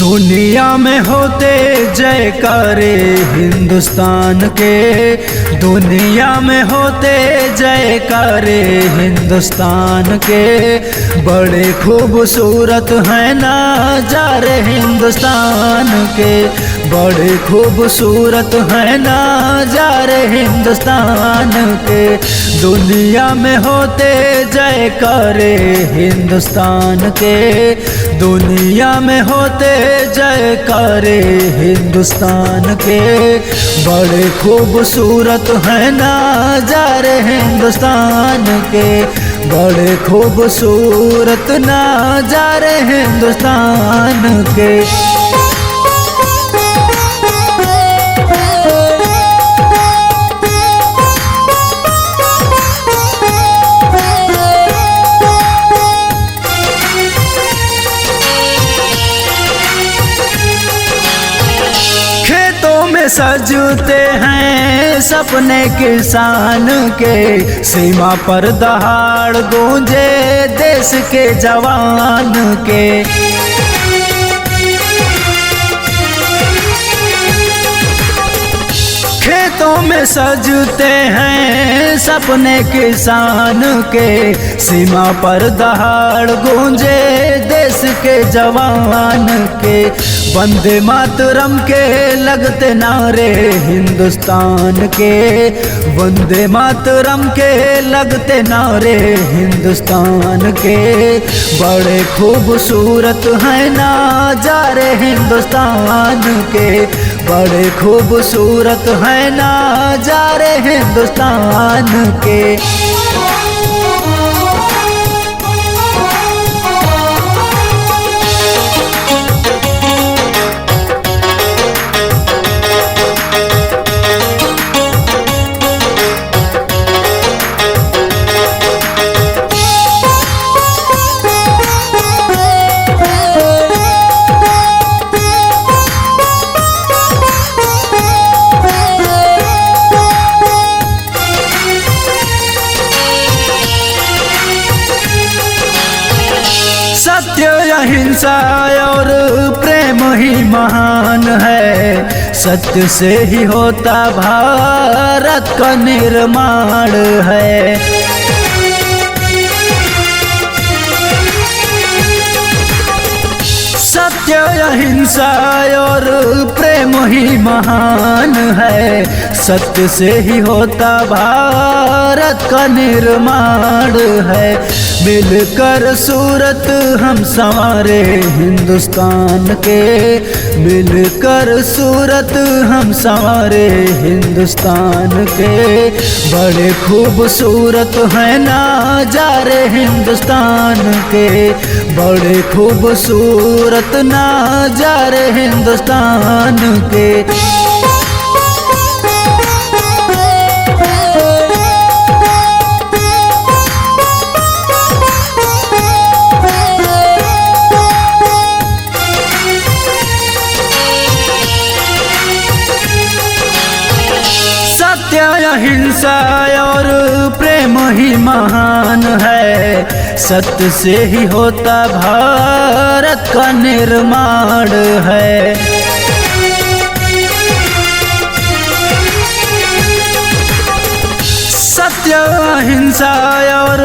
दुनिया में होते जयकारे हिंदुस्तान के, दुनिया में होते जयकारे हिंदुस्तान के। बड़े खूबसूरत हैं नज़ारे हिंदुस्तान के, बड़े खूबसूरत हैं नज़ारे हिंदुस्तान के। दुनिया में होते जयकारे हिंदुस्तान के, दुनिया में होते जयकारे हिंदुस्तान के। बड़े खूबसूरत हैं नज़ारे हिंदुस्तान के, बड़े खूबसूरत नज़ारे हिंदुस्तान के। सजते हैं सपने किसान के, सीमा पर दहाड़ गूंजे देश के जवान के। खेतों में सजते हैं सपने किसान के, सीमा पर दहाड़ गूंजे देश के जवान के। वंदे मातरम के लगते नारे हिंदुस्तान के, वंदे मातरम के लगते नारे हिंदुस्तान के। बड़े खूबसूरत हैं नज़ारे हिंदुस्तान के, बड़े खूबसूरत हैं नज़ारे हिंदुस्तान के। सत्य अहिंसा और प्रेम ही महान है, सत्य से ही होता भारत का निर्माण है। सत्य अहिंसा और प्रेम ही महान है, सत्य से ही होता भारत का निर्माण है। मिलकर सूरत हम संवारे हिंदुस्तान के, मिलकर सूरत हम संवारे हिंदुस्तान के। बड़े खूबसूरत हैं नज़ारे हिंदुस्तान के, बड़े खूबसूरत नज़ारे हिंदुस्तान के। सत्य अहिंसा और प्रेम ही महान है, सत्य से ही होता भारत का निर्माण है। सत्य अहिंसा और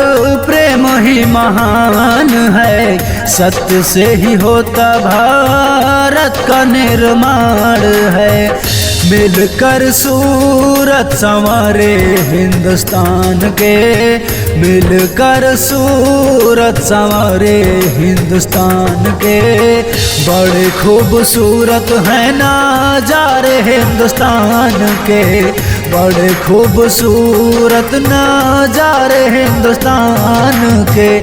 प्रेम ही महान है, सत्य से ही होता भारत का निर्माण है। मिलकर सूरत संवारे हिंदुस्तान के, मिलकर सूरत संवारे हिंदुस्तान के। बड़े खूबसूरत हैं नज़ारे हिंदुस्तान के, बड़े खूबसूरत नज़ारे हिंदुस्तान के।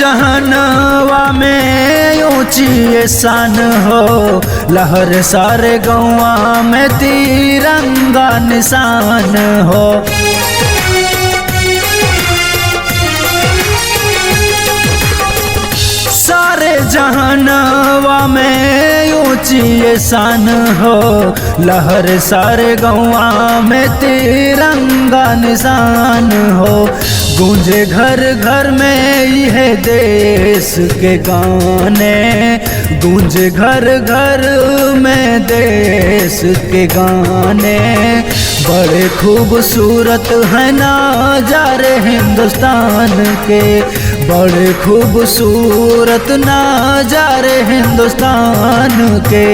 जहनवा में ऊंची शान हो, लहर सारे गौवा में तिरंगा निशान हो। सारे जहनवा में ऊंची शान हो, लहर सारे गौवा में तिरंगा निशान हो। गूंजे घर घर में यह देश के गाने, गूंजे घर घर में देश के गाने। बड़े खूबसूरत है नजारे हिंदुस्तान के, बड़े खूबसूरत नजारे हिंदुस्तान के।